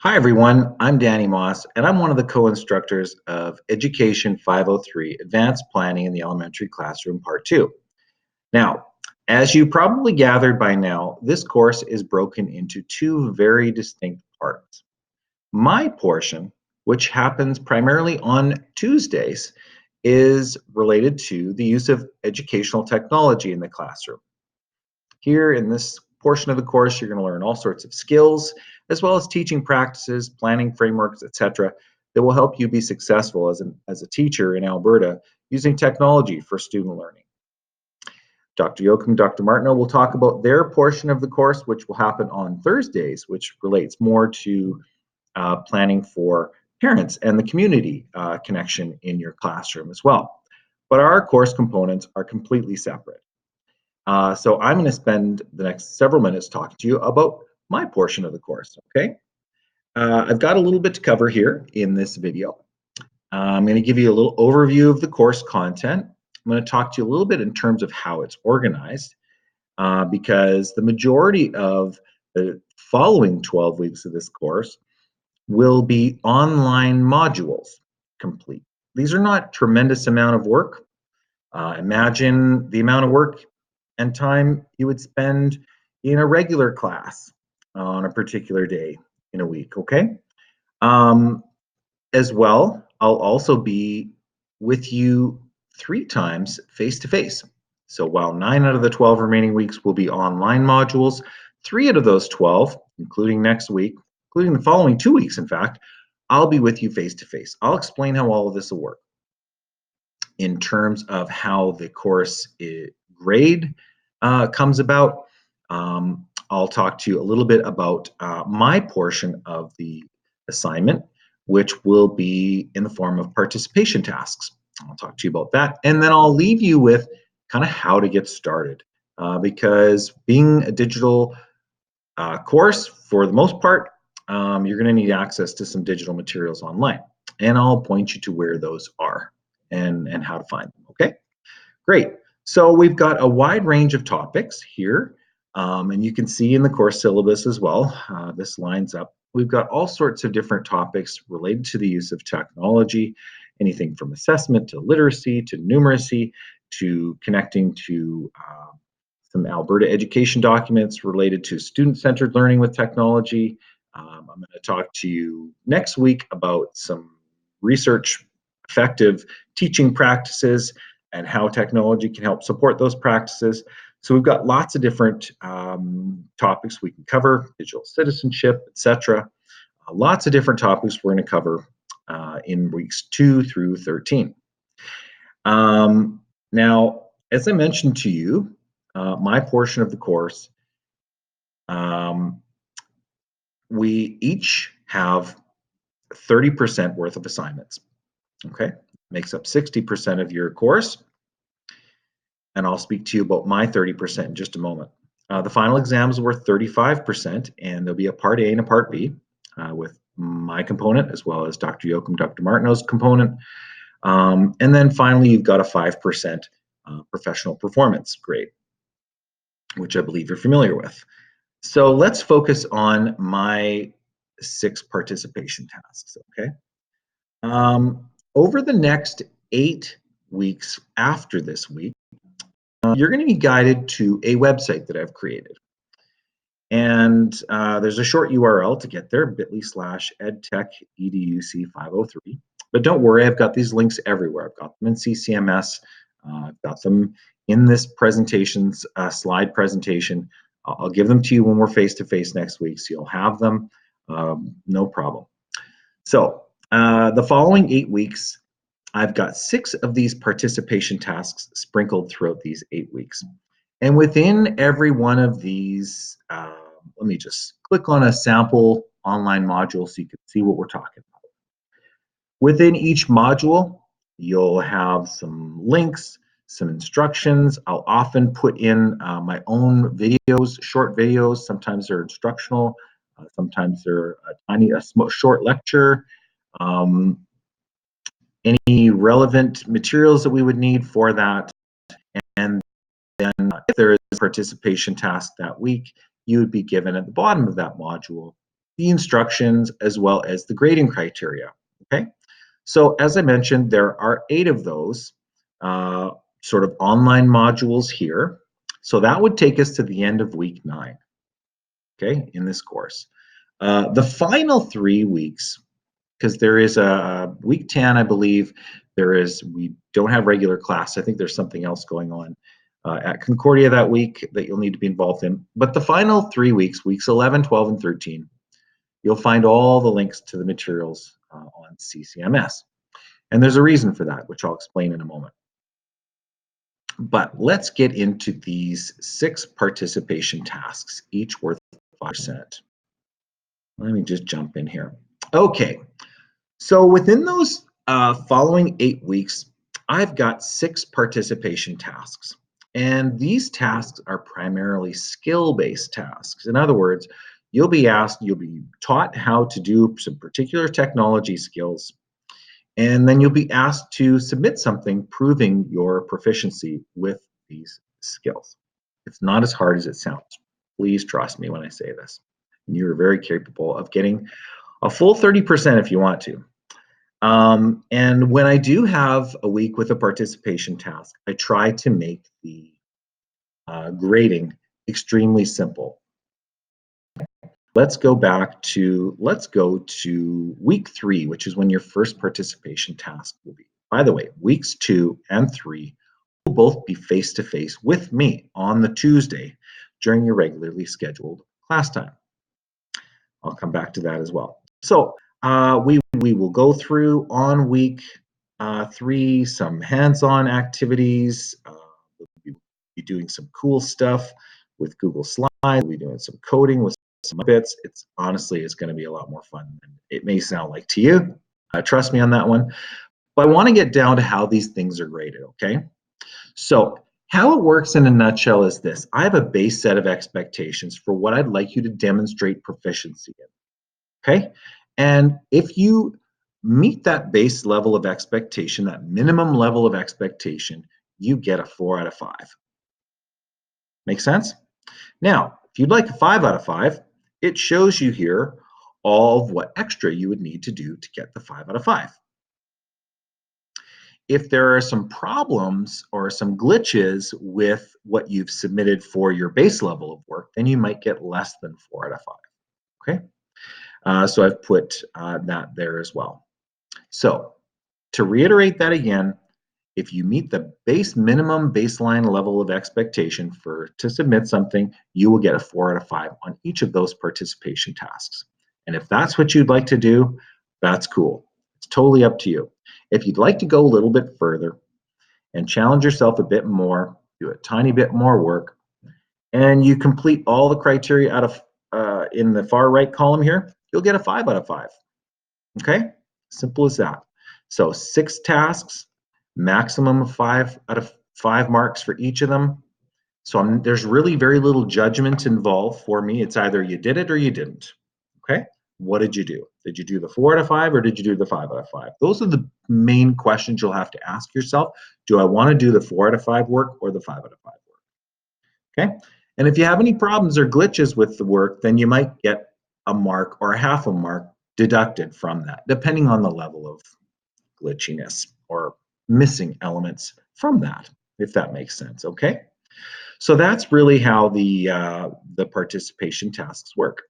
Hi everyone, I'm Danny Moss, and I'm one of the co-instructors of Education 503, Advanced Planning in the Elementary Classroom, Part 2. Now, as you probably gathered by now, this course is broken into two very distinct parts. My portion, which happens primarily on Tuesdays, is related to the use of educational technology in the classroom. Here in this portion of the course, you're going to learn all sorts of skills, as well as teaching practices, planning frameworks, etc., that will help you be successful as a teacher in Alberta using technology for student learning. Dr. Yoakum, Dr. Martineau will talk about their portion of the course, which will happen on Thursdays, which relates more to planning for parents and the community connection in your classroom as well. But our course components are completely separate. So I'm going to spend the next several minutes talking to you about my portion of the course, okay? I've got a little bit to cover here in this video. I'm going to give you a little overview of the course content. I'm going to talk to you a little bit in terms of how it's organized, because the majority of the following 12 weeks of this course will be online modules complete. These are not tremendous amount of work. Imagine the amount of work and time you would spend in a regular class on a particular day in a week, okay? As well, I'll also be with you 3 times face-to-face. So while 9 out of the 12 remaining weeks will be online modules, 3 out of those 12, including next week, including the following 2 weeks, in fact, I'll be with you face-to-face. I'll explain how all of this will work in terms of how the course grade comes about. I'll talk to you a little bit about my portion of the assignment, which will be in the form of participation tasks. I'll talk to you about that. And then I'll leave you with kind of how to get started, because being a digital course, for the most part, you're going to need access to some digital materials online. And I'll point you to where those are and how to find them, okay? Great. So we've got a wide range of topics here, and you can see in the course syllabus as well, this lines up. We've got all sorts of different topics related to the use of technology, anything from assessment to literacy to numeracy to connecting to some Alberta education documents related to student-centered learning with technology. I'm going to talk to you next week about some research effective teaching practices and how technology can help support those practices. So we've got lots of different topics we can cover, digital citizenship, etc. Lots of different topics we're going to cover in weeks 2 through 13. Now, as I mentioned to you, my portion of the course, we each have 30% worth of assignments, okay? Makes up 60% of your course, and I'll speak to you about my 30% in just a moment. The final exams were 35%, and there'll be a Part A and a Part B with my component, as well as Dr. Yoakum, Dr. Martineau's component. And then finally, you've got a 5% professional performance grade, which I believe you're familiar with. So let's focus on my 6 participation tasks, okay? Over the next 8 weeks after this week, you're going to be guided to a website that I've created. And there's a short URL to get there, bit.ly/EdTech EDUC 503. But don't worry, I've got these links everywhere. I've got them in CCMS. I've got them in this presentation's slide presentation. I'll give them to you when we're face-to-face next week, so you'll have them, no problem. So the following 8 weeks, I've got 6 of these participation tasks sprinkled throughout these 8 weeks. And within every one of these, let me just click on a sample online module so you can see what we're talking about. Within each module, you'll have some links, some instructions. I'll often put in my own videos, short videos. Sometimes they're instructional. Sometimes they're a short lecture. Any relevant materials that we would need for that. And then if there is a participation task that week, you would be given at the bottom of that module the instructions, as well as the grading criteria. Okay, so as I mentioned, there are 8 of those uh, sort of online modules here. So that would take us to the end of week 9, okay, in this course. The final 3 weeks, because there is a week 10, I believe, we don't have regular class. I think there's something else going on at Concordia that week that you'll need to be involved in. But the final 3 weeks, weeks 11, 12, and 13, you'll find all the links to the materials on CCMS. And there's a reason for that, which I'll explain in a moment. But let's get into these 6 participation tasks, each worth 5%. Let me just jump in here. Okay, so within those following 8 weeks, I've got 6 participation tasks. And these tasks are primarily skill-based tasks. In other words, you'll be taught how to do some particular technology skills, and then you'll be asked to submit something proving your proficiency with these skills. It's not as hard as it sounds. Please trust me when I say this. You're very capable of getting a full 30% if you want to. And when I do have a week with a participation task, I try to make the grading extremely simple. Let's go to week 3, which is when your first participation task will be. By the way, weeks 2 and 3 will both be face-to-face with me on the Tuesday during your regularly scheduled class time. I'll come back to that as well. So we will go through on week 3 some hands-on activities. We'll be doing some cool stuff with Google Slides. We'll be doing some coding with some bits. It's going to be a lot more fun than it may sound like to you. Trust me on that one. But I want to get down to how these things are graded, okay? So how it works in a nutshell is this. I have a base set of expectations for what I'd like you to demonstrate proficiency in, okay? And if you meet that base level of expectation, that minimum level of expectation, you get a 4 out of 5. Make sense? Now, if you'd like a 5 out of 5, it shows you here all of what extra you would need to do to get the 5 out of 5. If there are some problems or some glitches with what you've submitted for your base level of work, then you might get less than 4 out of 5. Okay, so I've put that there as well. So to reiterate that again, if you meet the minimum baseline level of expectation to submit something, you will get a 4 out of 5 on each of those participation tasks. And if that's what you'd like to do, that's cool. It's totally up to you. If you'd like to go a little bit further and challenge yourself a bit more, do a tiny bit more work, and you complete all the criteria out of in the far right column here, you'll get a 5 out of 5. Okay, simple as that. So 6 tasks, maximum of 5 out of 5 marks for each of them. So there's really very little judgment involved for me. It's either you did it or you didn't. Okay, what did you do? Did you do the 4 out of 5 or did you do the 5 out of 5? Those are the main questions you'll have to ask yourself. Do I want to do the 4 out of 5 work or the 5 out of 5 work? Okay, and if you have any problems or glitches with the work, then you might get a mark or a half a mark deducted from that, depending on the level of glitchiness or missing elements from that, if that makes sense, okay? So that's really how the participation tasks work.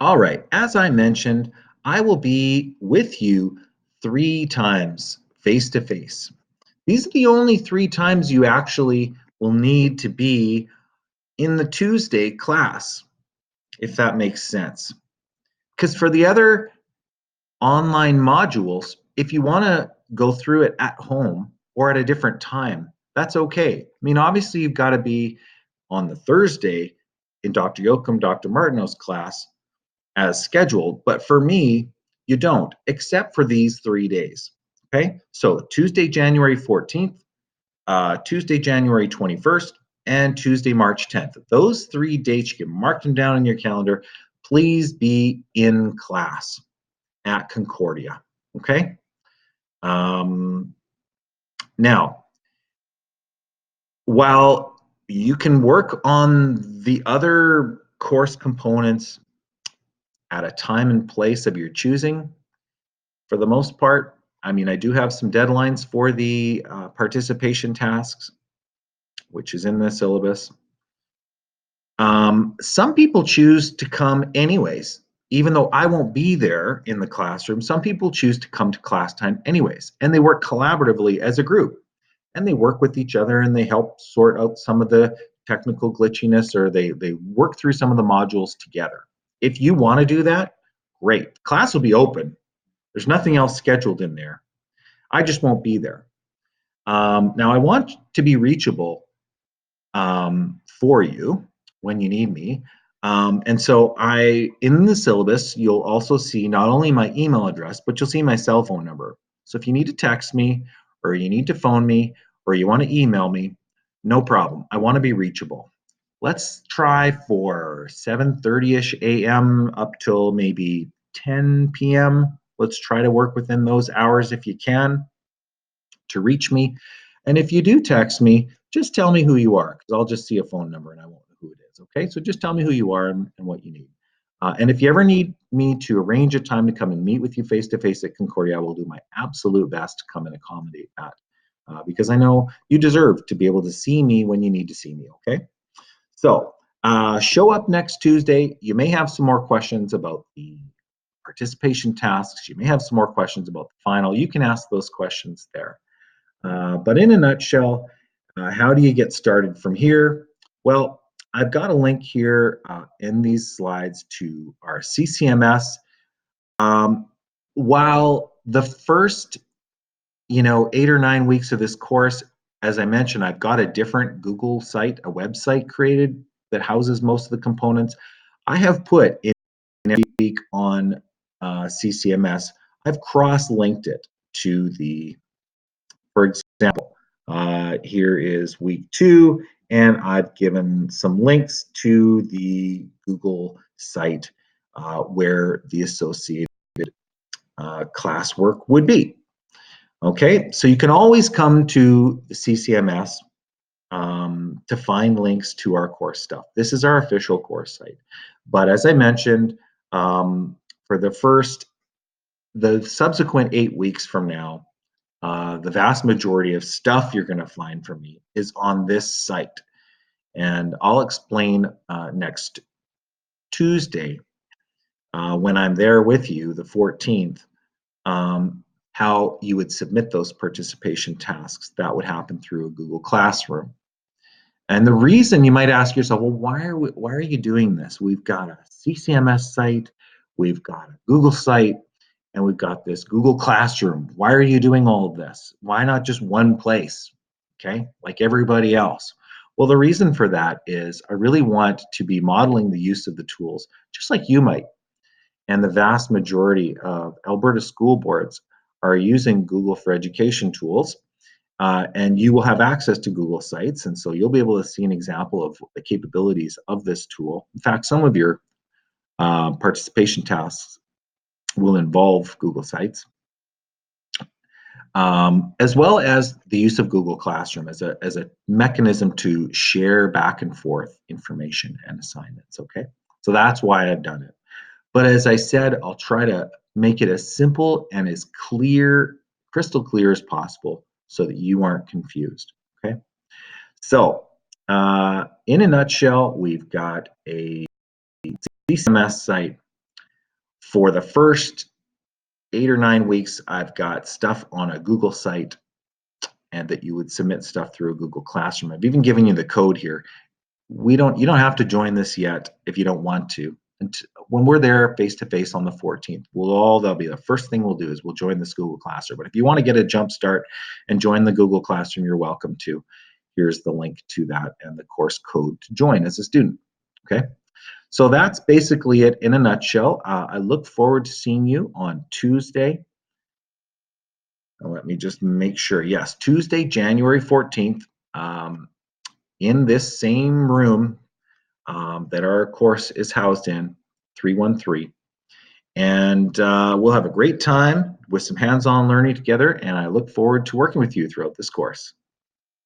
All right, as I mentioned, I will be with you 3 times face-to-face. These are the only 3 times you actually will need to be in the Tuesday class, if that makes sense. Because for the other online modules, if you want to go through it at home or at a different time, that's okay. I mean, obviously, you've got to be on the Thursday in Dr. Yoakum, Dr. Martineau's class as scheduled, but for me, you don't, except for these 3 days. Okay, so Tuesday, January 14th, Tuesday, January 21st, and Tuesday, March 10th. Those 3 dates, you can mark them down in your calendar. Please be in class at Concordia, okay? Now, while you can work on the other course components at a time and place of your choosing. For the most part, I mean, I do have some deadlines for the participation tasks, which is in the syllabus. Some people choose to come anyways, even though I won't be there in the classroom. Some people choose to come to class time anyways, and they work collaboratively as a group, and they work with each other and they help sort out some of the technical glitchiness, or they work through some of the modules together. If you want to do that, great. Class will be open. There's nothing else scheduled in there. I just won't be there. Now, I want to be reachable for you when you need me. And so in the syllabus, you'll also see not only my email address, but you'll see my cell phone number. So if you need to text me, or you need to phone me, or you want to email me, no problem. I want to be reachable. Let's try for 7:30ish a.m. up till maybe 10 p.m. Let's try to work within those hours if you can to reach me. And if you do text me, just tell me who you are, because I'll just see a phone number and I won't know who it is. Okay, so just tell me who you are and what you need. And if you ever need me to arrange a time to come and meet with you face to face at Concordia, I will do my absolute best to come and accommodate that, because I know you deserve to be able to see me when you need to see me. Okay, so show up next Tuesday. You may have some more questions about the participation tasks. You may have some more questions about the final. You can ask those questions there. But in a nutshell, how do you get started from here? Well, I've got a link here in these slides to our CCMS. While the first, 8 or 9 weeks of this course, as I mentioned, I've got a different Google site, a website created that houses most of the components. I have put in every week on CCMS, I've cross-linked it to for example, here is week 2, and I've given some links to the Google site where the associated classwork would be. Okay, so you can always come to the CCMS to find links to our course stuff. This is our official course site. But as I mentioned, for the subsequent 8 weeks from now, the vast majority of stuff you're going to find from me is on this site. And I'll explain next Tuesday, when I'm there with you, the 14th, how you would submit those participation tasks. That would happen through a Google Classroom. And the reason, you might ask yourself, well, why are you doing this? We've got a CCMS site, we've got a Google site, and we've got this Google Classroom. Why are you doing all of this? Why not just one place, okay, like everybody else? Well, the reason for that is I really want to be modeling the use of the tools, just like you might. And the vast majority of Alberta school boards are using Google for Education tools, and you will have access to Google Sites, and so you'll be able to see an example of the capabilities of this tool. In fact, some of your participation tasks will involve Google Sites, as well as the use of Google Classroom as a mechanism to share back and forth information and assignments. Okay, so that's why I've done it. But as I said, I'll try to make it as simple and as clear, crystal clear as possible, so that you aren't confused. Okay, so in a nutshell, we've got a CMS site. For the first 8 or 9 weeks, I've got stuff on a Google site, and that you would submit stuff through a Google Classroom. I've even given you the code here. You don't have to join this yet if you don't want to. And when we're there face to face on the 14th, that'll be the first thing we'll do is we'll join this Google Classroom. But if you want to get a jump start and join the Google Classroom, you're welcome to. Here's the link to that and the course code to join as a student. Okay, so that's basically it in a nutshell. I look forward to seeing you on Tuesday. Let me just make sure. Yes, Tuesday, January 14th, in this same room that our course is housed in, 313. And we'll have a great time with some hands-on learning together, and I look forward to working with you throughout this course.